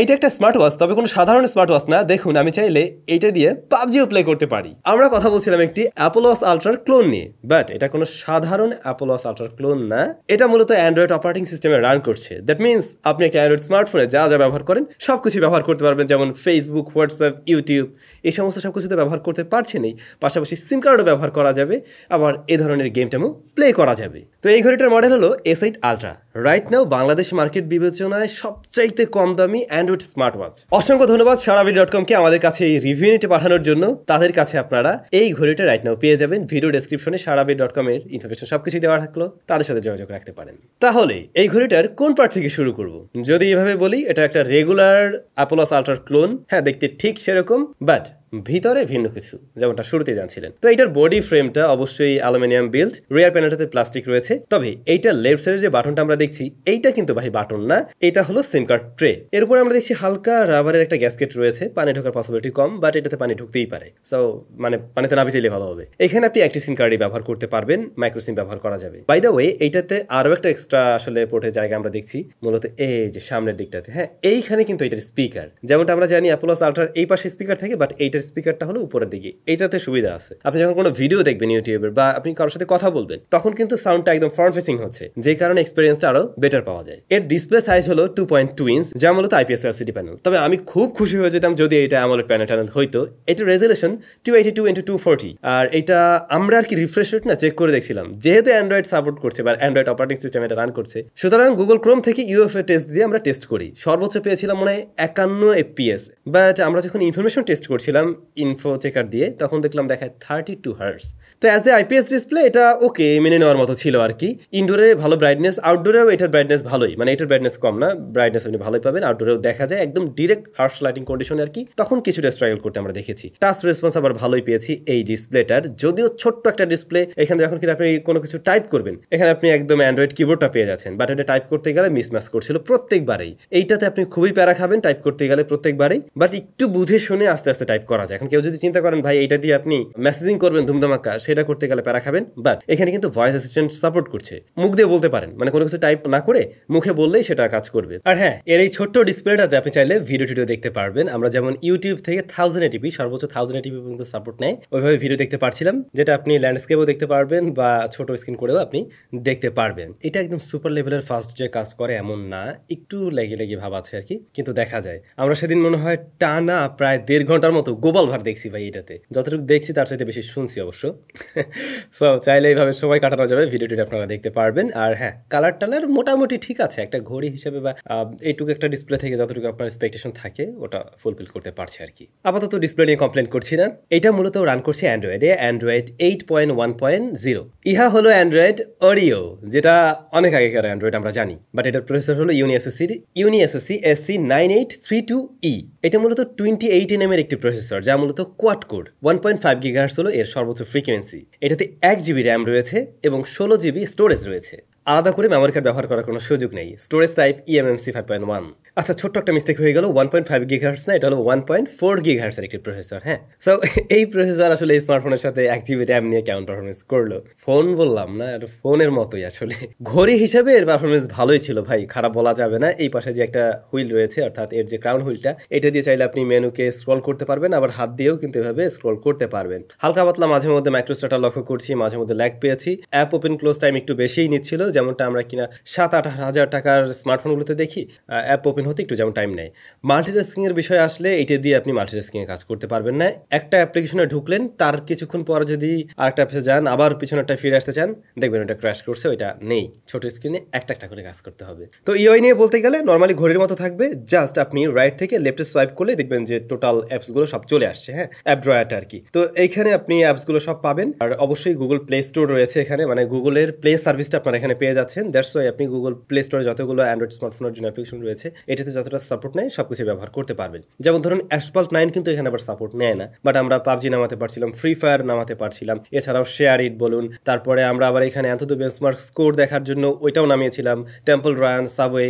এইটা একটা smart watch, তবে কোনো সাধারণ স্মার্ট ওয়াচ না। দেখুন আমি চাইলে এইটা দিয়ে পাবজিও প্লে করতে পারি। আমরা কথা বলছিলাম একটি অ্যাপল ওয়াচ আলট্রার ক্লোন নিয়ে, বাট এটা কোনো সাধারণ অ্যাপল ওয়াচ আলট্রার ক্লোন না। এটা মূলত অ্যান্ড্রয়েড অপারেটিং সিস্টেমে রান করছে। দ্যাট মিনস আপনি একটা অ্যান্ড্রয়েড স্মার্টফোনে যা যা ব্যবহার করেন সবকিছু ব্যবহার করতে পারবেন, যেমন ফেসবুক, হোয়াটসঅ্যাপ, ইউটিউব, এই সমস্ত সবকিছুতে ব্যবহার করতে পারছেনই। পাশাপাশি সিম কার্ডও ব্যবহার করা যাবে, আবার এ ধরনের গেমটাও প্লে করা যাবে। তো এই ঘড়িটার মডেল হলো S8 ultra. Right now Bangladesh market বিবেচনায় সবচাইতে কম দামি অ্যান্ড্রয়েড স্মার্ট ওয়াচ। অসংখ্য ধন্যবাদ SHARE.com-কে আমাদের কাছে এই রিভিউ নিতে পাঠানোর জন্য। তাদের কাছে আপনারা এই ঘড়িটা রাইট নাও পেয়ে যাবেন। ভিডিও ডেসক্রিপশনে SHARE.com-এর ইনফরমেশন সবকিছু দেওয়া থাকলো, তাদের সাথে যোগাযোগ রাখতে পারেন। তাহলে এই ঘড়িটার কোন পার্ট থেকে শুরু করব? যদি এভাবে বলি, এটা একটা রেগুলার অ্যাপল ওয়াচ আলট্রার ক্লোন। হ্যাঁ, দেখতে ঠিক সেরকম, বাট ভিতরে ভিন্ন কিছু, যেমনটা শুরুতে জানছিলেন। তো এইটার বডি ফ্রেমটা অবশ্যই অ্যালুমিনিয়াম বিল্ড, রিয়ার প্যানেলটাতে প্লাস্টিক রয়েছে। তবে এইটার লেফট সাইডে যে বাটনটা আমরা দেখছি, এইটা কিন্তু ভাই বাটন না, এটা হলো সিম কার্ড ট্রে। এর উপরে আমরা দেখছি হালকা রাবারের একটা গ্যাসকেট রয়েছে। পানি ঢোকার পসিবিলিটি কম, বাট এটাতে পানি ঢুকতেই পারে। সো মানে পানিতে না ভিজাইলে ভালো হবে। এখানে আপনি একটি সিম কার্ডই ব্যবহার করতে পারবেন, মাইক্রো সিম ব্যবহার করা যাবে। বাই দ্য ওয়ে, এইটাতে আরো একটা এক্সট্রা আসলে পোর্টের জায়গা আমরা দেখছি, মূলত এই যে সামনের দিকটাতে। হ্যাঁ, এইখানে কিন্তু এটার স্পিকার, যেমনটা আমরা জানি অ্যাপল ওয়াচ আলট্রার এই পাশে স্পিকার থাকে, বাট এইটার স্পিকারটা হলো উপরের দিকে। এইটাতে সুবিধা আছে, আপনি যখন কোনো ভিডিও দেখবেন ইউটিউবের বা আপনি কারোর সাথে কথা বলবেন, তখন কিন্তু সাউন্ডটা একদম ফ্রন্ট ফেসিং হচ্ছে, যে কারণে এক্সপেরিয়েন্সটা আরো বেটার পাওয়া যায়। এর ডিসপ্লে সাইজ হলো 2.2 ইঞ্চ, যা মূলত IPS LCD প্যানেল। তবে আমি খুব খুশি হয়ে যেতাম যদি এটা AMOLED প্যানেল হইতো। এটার রেজলিউশন 282x240, আর এটা আমরা আর কি রিফ্রেশ রেট না চেক করে দেখছিলাম, যেহেতু অ্যান্ড্রয়েড সাপোর্ট করছে বা অ্যান্ড্রয়েড অপারেটিং সিস্টেম এটা রান করছে, সুতরাং গুগল ক্রোম থেকে UFA টেস্ট দিয়ে আমরা টেস্ট করি। সর্বোচ্চ পেয়েছিলাম মনে হয় 51 FPS, বাট আমরা যখন ইনফরমেশন টেস্ট করছিলাম ইনফো চেকার দিয়ে, তখন দেখলাম দেখায় 32 হার্টজ। তো অ্যাজ এ IPS ডিসপ্লে এটা ওকে, মেনে নেওয়ার মতো ছিল আর কি। ইনডোরে ভালো ব্রাইটনেস, আউটডোরেও এটার ব্রাইটনেস ভালোই, মানে এটার ব্রাইটনেস কম না, ব্রাইটনেস আপনি ভালোই পাবেন। আউটডোরেও দেখা যায় একদম ডিরেক্ট হার্শ লাইটিং কন্ডিশনে আর কি, তখন কিছুটা স্ট্রাগল করতে আমরা দেখেছি। টাচ রেসপন্স আবার ভালোই পেয়েছি এই ডিসপ্লেটার, যদিও ছোট্ট একটা ডিসপ্লে। এখানে যখন কিনা আপনি কোনো কিছু টাইপ করবেন, এখানে আপনি একদম অ্যান্ড্রয়েড কিবোর্ডটা পেয়ে যাচ্ছেন, বাট এটা টাইপ করতে গেলে মিসম্যাচ করছিল প্রত্যেকবারেই। এইটাতে আপনি খুবই প্যারা খাবেন টাইপ করতে গেলে প্রত্যেকবারেই, বাট একটু বুঝে শুনে আস্তে আস্তে টাইপ করা যায়। এখন কেউ যদি চিন্তা করেন ভাই এটা দিয়ে আপনি মেসেজিং করবেন ধুমধামাক্কা, সেটা করতে গেলে প্যারা খাবেন, বাট এখানে কিন্তু ভয়েস অ্যাসিস্ট্যান্ট সাপোর্ট করছে। মুখ দিয়ে বলতে পারেন, মানে কোনো কিছু টাইপ না করে মুখে বললেই সেটা কাজ করবে। আর হ্যাঁ, এর এই ছোট্ট ডিসপ্লেটাতে আপনি চাইলে ভিডিও দেখতে পারবেন। আমরা যেমন ইউটিউব থেকে 1080p, সর্বোচ্চ 1080p পর্যন্ত সাপোর্ট নেয়, ওইভাবে ভিডিও দেখতে পারছিলাম, যেটা আপনি ল্যান্ডস্কেপও দেখতে পারবেন বা ছোট স্ক্রিন করেও আপনি দেখতে পারবেন। এটা একদম সুপার লেভেলের ফাস্ট যে কাজ করে এমন না, একটু লেগে ভাব আছে আর কি, কিন্তু দেখা যায়। আমরা সেদিন মনে হয় টানা প্রায় 1.5 ঘন্টার মতো গোপাল ভার দেখছি ভাই এটাতে। যতটুকু দেখছি তার সাথে বেশি শুনছি অবশ্য। সো চাইলে এইভাবে সময় কাটানো যাবে, ভিডিওটি আপনারা দেখতে পারবেন। আর হ্যাঁ, কালার টালার মোটামুটি ঠিক আছে, একটা ঘড়ি হিসেবে বা এইটুকু একটা ডিসপ্লে থেকে যতটুকু আপনার এক্সপেকটেশন থাকে ওটা ফুলফিল করতে পারছে আর কি। আপাতত ডিসপ্লে নিয়ে কমপ্লেন করছি না। এটা মূলত রান করছে অ্যান্ড্রয়েড 8.1.0। ইহা হলো অ্যান্ড্রয়েড অরিও, যেটা অনেক আগেকার অ্যান্ড্রয়েড আমরা জানি, বাট এটার প্রসেসর হলো ইউনিএসওসি SC9832E। এটা মূলত 28 nm এর একটি প্রসেসর, যা মূলত কোয়াড কোর। 1.5 GHz হলো এর সর্বোচ্চ ফ্রিকোয়েন্সি। এটাতে 1 GB র্যাম রয়েছে এবং 16 GB স্টোরেজ রয়েছে। আলাদা করে মেমোরি কার্ড ব্যবহার করার কোনো সুযোগ নেই। Storage type eMMC 5.1। আচ্ছা, ছোট্ট একটা মিস্টেক হয়ে গেল, 1.5 GHz না, এটা হলো 1.4 GHz এর একটি প্রসেসর। হ্যাঁ, সো এই প্রসেসর আসলে এই স্মার্টফোনের সাথে 1 GB র্যাম নিয়ে কেমন পারফরমেন্স করলো। ফোন বললাম না, এটা ফোনের মতোই আসলে। ঘড়ি হিসেবে এর পারফরমেন্স ভালোই ছিল ভাই, খারাপ বলা যাবে না। এই পাশে যে একটা হুইল রয়েছে, অর্থাৎ এর যে ক্রাউন হুইলটা, এটা দিয়ে চাইলে আপনি মেনুকে স্ক্রল করতে পারবেন, আবার হাত দিয়েও কিন্তু এভাবে স্ক্রল করতে পারবেন। হালকা পাতলা মাঝে মধ্যে মাইক্রোস্টাটার লক্ষ্য করছি, মাঝে মধ্যে ল্যাগ পেয়েছি। অ্যাপ ওপেন ক্লোজ টাইম একটু বেশিই নিচ্ছিল, যেমনটা আমরা কিনা 7-8 হাজার টাকার স্মার্টফোনগুলোতে দেখি, অ্যাপ ওপেন হতে একটু যেমন টাইম নেয়। মাল্টিটাস্কিং এর বিষয় আসলে এটা দিয়ে আপনি মাল্টিটাস্কিং এ কাজ করতে পারবেন না। একটা অ্যাপ্লিকেশনে ঢুকলেন, তার কিছুক্ষণ পর যদি আরেকটা অ্যাপে যান, আবার পিছনেরটা ফিরে আসতে চান, দেখবেন ওটা ক্র্যাশ করছে, ওইটা নেই। ছোট স্ক্রিনে একটা করে কাজ করতে হবে। তো ইউআই নিয়ে বলতে গেলে নর্মালি ঘড়ির মতো থাকবে, জাস্ট আপনি রাইট থেকে লেফটে সোয়াইপ করলে দেখবেন যে টোটাল অ্যাপসগুলো সব চলে আসছে। হ্যাঁ, অ্যাপ ড্রয়ারটা আর কি। তো এইখানে আপনি অ্যাপসগুলো সব পাবেন, আর অবশ্যই গুগল প্লে স্টোর রয়েছে এখানে, মানে গুগলের প্লে সার্ভিসটা আপনারা এখানে পেয়ে যাচ্ছেন। দ্যাটস ওয়াই আপনি গুগল প্লে স্টোরে যতগুলো অ্যান্ড্রয়েড স্মার্টফোনের জন্য অ্যাপ্লিকেশন রয়েছে, এটাতে যতটা সাপোর্ট নেয় সবকিছু ব্যবহার করতে পারবেন। যেমন ধরুন অ্যাসফল্ট 9 কিন্তু এখানে আবার সাপোর্ট নেয় না, বাট আমরা PUBG নামাতে পারছিলাম, ফ্রি ফায়ার নামাতে পারছিলাম, এছাড়াও শেয়ার ইট বলুন, তারপরে আমরা আবার এখানে অ্যান্থোডো বেঞ্চমার্ক স্কোর দেখার জন্য ওইটাও নামিয়েছিলাম, টেম্পল রান, সাবওয়ে।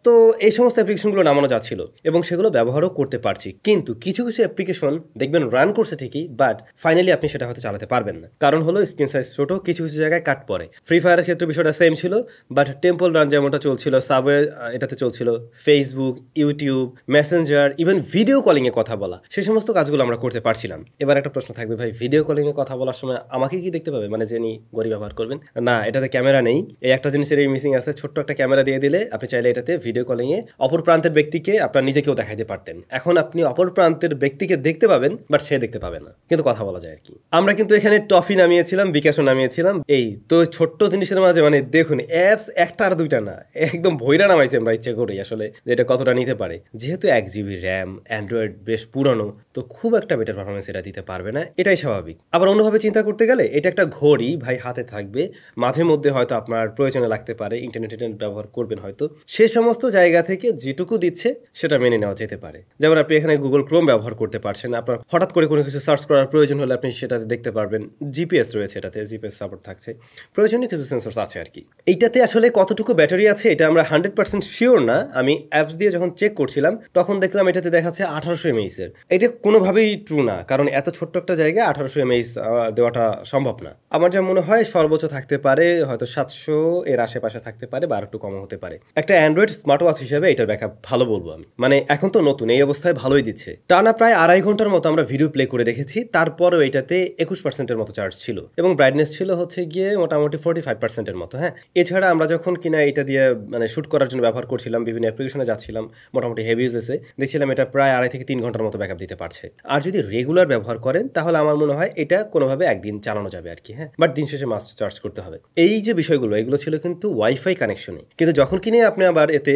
তো এই সমস্ত অ্যাপ্লিকেশনগুলো নামানো যাচ্ছিল এবং সেগুলো ব্যবহারও করতে পারছি। কিন্তু কিছু অ্যাপ্লিকেশন দেখবেন রান করছে ঠিকই, বাট ফাইনালি আপনি সেটা হয়তো চালাতে পারবেন না। কারণ হলো স্ক্রিন সাইজ ছোট, কিছু জায়গায় কাট পড়ে। ফ্রি ফায়ারের ক্ষেত্রে বিষয়টা ওটা সেম ছিল, বাট টেম্পল রান যেমনটা চলছিল, সাবওয়ে এটাতে চলছিল, Facebook, YouTube, Messenger, even video কলিংয়ে কথা বলা, সেই সমস্ত কাজগুলো আমরা করতে পারছিলাম। এবার একটা প্রশ্ন থাকবে, ভাই ভিডিও কলিংয়ে কথা বলার সময় আমাকে কি দেখতে পাবে, মানে যিনি ঘড়ি ব্যবহার করবেন? না, এটাতে ক্যামেরা নেই, এই একটা জিনিসের এই মিসিং আছে। ছোট্ট একটা ক্যামেরা দিয়ে দিলে আপনি চাইলে এটাতে ভিডিও কলিংয়ে অপর প্রান্তের ব্যক্তিকে আপনার নিজেকেও দেখাইতে পারতেন। এখন আপনি অপর প্রান্তের ব্যক্তিকে দেখতে পাবেন, বাট সে দেখতে পাবে না, কিন্তু কথা বলা যায় আর কি। আমরা কিন্তু এখানে টফি নামিয়েছিলাম, বিকাশও নামিয়েছিলাম। এই তো ছোট্ট জিনিসের মাঝে মানে দেখুন অ্যাপস একটা আর দুইটা না, একদম ভৈরা নামাইছি আমরা ইচ্ছে করি আসলে যেটা কতটা নিতে পারে। যেহেতু 1 GB র্যাম, অ্যান্ড্রয়েড বেশ পুরনো, তো খুব একটা বেটার পারফরমেন্স এটা দিতে পারবে না, এটাই স্বাভাবিক। আবার অন্যভাবে চিন্তা করতে গেলে এটা একটা ঘড়ি ভাই হাতে থাকবে, মাঝে মধ্যে হয়তো আপনার প্রয়োজনে লাগতে পারে, ইন্টারনেট ব্যবহার করবেন হয়তো, সে সমস্ত জায়গা থেকে যেটুকু দিচ্ছে সেটা মেনে নেওয়া যেতে পারে। যেমন আপনি এখানে গুগল ক্রোম ব্যবহার করতে পারছেন, আপনার হঠাৎ করে কোনো কিছু সার্চ করার প্রয়োজন হলে আপনি সেটাতে দেখতে পারবেন। জিপিএস রয়েছে এটাতে, জিপিএস সাপোর্ট থাকছে, প্রয়োজনীয় কিছু সেন্সরস আছে আর কি। এইটাতে আসলে কতটুকু ব্যাটারি আছে এটা আমরা 100% শিওর না। আমি অ্যাপস দিয়ে যখন চেক করছিলাম তখন দেখলাম এটাতে দেখাচ্ছে 1800 mAh এর। এটা কোনোভাবেই ট্রু না, কারণ এত ছোট্ট একটা জায়গায় 1800 mAh দেওয়াটা সম্ভব না। আমার যা মনে হয় সর্বোচ্চ থাকতে পারে হয়তো 700 এর আশেপাশে থাকতে পারে, বা একটু কম হতে পারে। একটা অ্যান্ড্রয়েড স্মার্ট ওয়াচ হিসেবে এটার ব্যাকআপ ভালো বলবো আমি, মানে এখন তো নতুন, এই অবস্থায় ভালোই দিচ্ছে। টানা প্রায় 2.5 ঘন্টার মতো আমরা ভিডিও প্লে করে দেখেছি, তারপরেও এটাতে 21%-এর মতো চার্জ ছিল, এবং ব্রাইটনেস ছিল হচ্ছে গিয়ে মোটামুটি 45%-এর মতো। হ্যাঁ, এছাড়া আমরা যখন কিনা এটা দিয়ে মানে শ্যুট করার জন্য ব্যবহার করছিলাম, বিভিন্ন অ্যাপ্লিকেশনে যাচ্ছিলাম, মোটামুটি হেভি ইউজেসে দেখছিলাম এটা প্রায় 2.5 থেকে 3 ঘন্টার মতো ব্যাকআপ দিতে পারছে। আর যদি রেগুলার ব্যবহার করেন তাহলে আমার মনে হয় এটা কোনোভাবে একদিন চালানো যাবে আর কি। হ্যাঁ, বাট দিন শেষে মাস্ট চার্জ করতে হবে। এই যে বিষয়গুলো, এগুলো ছিল কিন্তু ওয়াইফাই কানেকশনে, কিন্তু যখন কিনে আপনি আবার এতে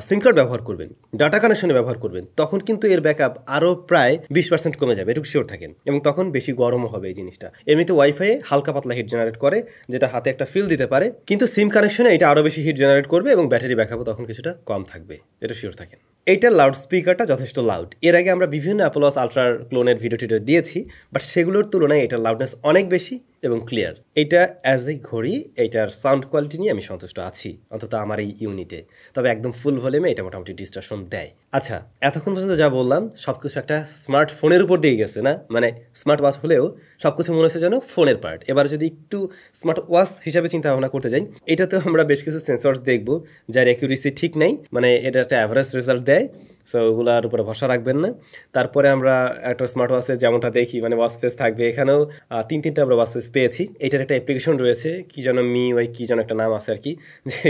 সিম কার্ড ব্যবহার করবেন, ডাটা কানেকশনে ব্যবহার করবেন, তখন কিন্তু এর ব্যাকআপ আরও প্রায় 20% কমে যাবে, এটুকু শিওর থাকেন। এবং তখন বেশি গরমও হবে এই জিনিসটা। এমনিতে ওয়াইফাই হালকা পাতলা হিট জেনারেট করে, যেটা হাতে একটা ফিল দিতে পারে, কিন্তু সিম কানেকশনে এটা আরও বেশি হিট জেনারেট করবে এবং ব্যাটারি ব্যাকআপও তখন কিছুটা কম থাকবে, এটা শিওর থাকেন। এইটার লাউড স্পিকারটা যথেষ্ট লাউড। এর আগে আমরা বিভিন্ন অ্যাপল ওয়াচ আলট্রার ক্লোনের ভিডিও দিয়েছি, বাট সেগুলোর তুলনায় এটার লাউডনেস অনেক বেশি এবং ক্লিয়ার। এটা অ্যাজ এ ঘড়ি এইটার সাউন্ড কোয়ালিটি নিয়ে আমি সন্তুষ্ট আছি, অন্তত আমার এই ইউনিটে। তবে একদম ফুল ভলিউমে এটা মোটামুটি ডিস্টরশন দেয়। আচ্ছা, এতক্ষণ পর্যন্ত যা বললাম সব কিছু একটা স্মার্টফোনের উপর দিয়ে গেছে না, মানে স্মার্ট ওয়াচ হলেও সব কিছু মনে হচ্ছে যেন ফোনের পার্ট। এবার যদি একটু স্মার্ট ওয়াচ হিসাবে চিন্তা ভাবনা করতে যাই, এটাতেও আমরা বেশ কিছু সেন্সর্স দেখব যার অ্যাকিউরেসি ঠিক নেই, মানে এটা একটা অ্যাভারেজ রেজাল্ট দেয়, সো ওগুলোর উপরে ভরসা রাখবেন না। তারপরে আমরা একটা স্মার্ট ওয়াচের যেমনটা দেখি, মানে ওয়াচ ফেস থাকবে, এখানেও 3-3টা আমরা ওয়াচ ফেস পেয়েছি। এটার একটা অ্যাপ্লিকেশন রয়েছে, কি যেন কি যেন একটা নাম আছে আর কি,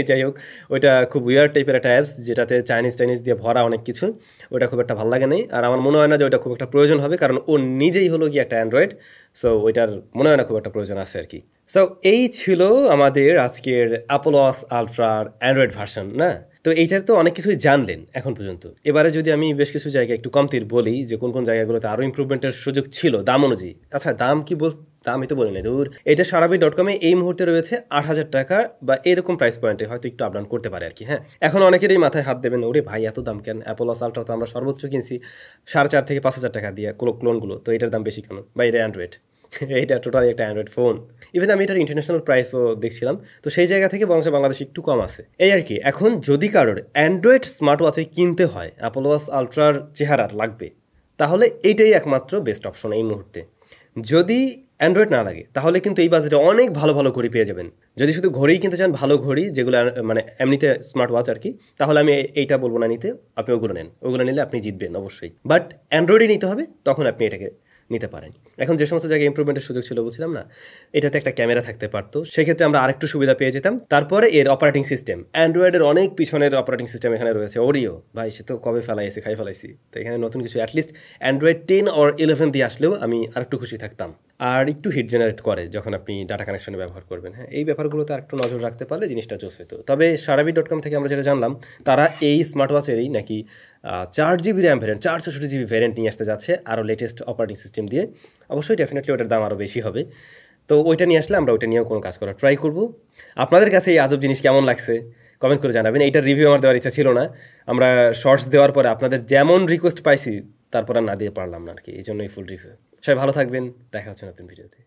যাই হোক ওইটা খুব উইয়ার টাইপের একটা অ্যাপস, যেটাতে চাইনিজ দিয়ে ভরা অনেক কিছু। ওটা খুব একটা ভালো লাগে নেই, আর আমার মনে হয় না যে ওইটা খুব একটা প্রয়োজন হবে, কারণ ও নিজেই হলো গিয়ে একটা অ্যান্ড্রয়েড, সো ওইটার মনে হয় না খুব একটা প্রয়োজন আছে আর কি। সো এই ছিল আমাদের আজকের অ্যাপল ওয়াচ আলট্রার অ্যান্ড্রয়েড ভার্সন না। তো এইটার তো অনেক কিছুই জানলেন এখন পর্যন্ত। এবারে যদি আমি বেশ কিছু জায়গায় একটু কমতির বলি, যে কোন কোন জায়গাগুলোতে আরও ইমপ্রুভমেন্টের সুযোগ ছিল দাম অনুযায়ী। আচ্ছা, দাম কি দামই তো বলি না দূর। এটা SHARE.com-এ এই মুহূর্তে রয়েছে 8,000 টাকা বা এরকম প্রাইস পয়েন্টে, হয়তো একটু আপডাউন করতে পারে আর কি। হ্যাঁ, এখন অনেকেরই মাথায় হাত দেবেন, ওরে ভাই এত দাম কেন? অ্যাপল ওয়াচ আলট্রা তো আমরা সর্বোচ্চ কিনছি 4,500 থেকে 5,000 টাকা দিয়ে ক্লোনগুলো, তো এটার দাম বেশি কেন? বা এটা অ্যান্ড্রয়েড, এটা টোটালি একটা অ্যান্ড্রয়েড ফোন। ইভেন আমি এটার ইন্টারন্যাশনাল প্রাইসও দেখছিলাম, তো সেই জায়গা থেকে বরং বাংলাদেশে একটু কম আছে এই আর কি। এখন যদি কারোর অ্যান্ড্রয়েড স্মার্ট ওয়াচে কিনতে হয়, অ্যাপল ওয়াচ আলট্রার চেহারার লাগবে, তাহলে এইটাই একমাত্র বেস্ট অপশন এই মুহূর্তে। যদি অ্যান্ড্রয়েড না লাগে তাহলে কিন্তু এই বাজেটে অনেক ভালো ভালো ঘড়ি পেয়ে যাবেন। যদি শুধু ঘড়িই কিনতে চান, ভালো ঘড়ি যেগুলো মানে এমনিতে স্মার্ট ওয়াচ আর কি, তাহলে আমি এইটা বলবো না নিতে, আপনি ওগুলো নেন, ওগুলো নিলে আপনি জিতবেন অবশ্যই। বাট অ্যান্ড্রয়েডই নিতে হবে, তখন আপনি এটাকে নিতে পারেন। এখন যে সমস্ত জায়গায় ইমপ্রুভমেন্টের সুযোগ ছিল বলছিলাম না, এটাতে একটা ক্যামেরা থাকতে পারতো, সেক্ষেত্রে আমরা আরেকটু সুবিধা পেয়ে যেতাম। তারপরে এর অপারেটিং সিস্টেম, অ্যান্ড্রয়েডের অনেক পিছনের অপারেটিং সিস্টেম এখানে রয়েছে। ওরিও ভাই সে তো কবে খাই ফেলাইছি, তো এখানে নতুন কিছু অ্যাটলিস্ট অ্যান্ড্রয়েড 10 or 11 দিয়ে আসলেও আমি আরেকটু খুশি থাকতাম। আর একটু হিট জেনারেট করে যখন আপনি ডাটা কানেকশনে ব্যবহার করবেন। হ্যাঁ, এই ব্যাপারগুলোতে আরেকটু নজর রাখতে পারলে জিনিসটা জোস হতো। তবে SHARE.com থেকে আমরা যেটা জানলাম, তারা এই স্মার্ট ওয়াচেরই নাকি 4 GB RAM variant, 464 GB variant নিয়ে আসতে যাচ্ছে আরও লেটেস্ট অপারেটিং সিস্টেম দিয়ে। অবশ্যই ডেফিনেটলি ওটার দাম আরও বেশি হবে, তো ওইটা নিয়ে আসলে আমরা ওইটা নিয়েও কোনো কাজ করার ট্রাই করব। আপনাদের কাছে এই আজব জিনিস কেমন লাগছে কমেন্ট করে জানাবেন। এইটার রিভিউ আমার দেওয়ার ইচ্ছা ছিল না, আমরা শর্টস দেওয়ার পরে আপনাদের যেমন রিকোয়েস্ট পাইছি তারপর আর না দিয়ে পারলাম না আর কি, এই জন্যই ফুল রিভিউ। সবাই ভালো থাকবেন, দেখা হচ্ছে নতুন ভিডিওতে।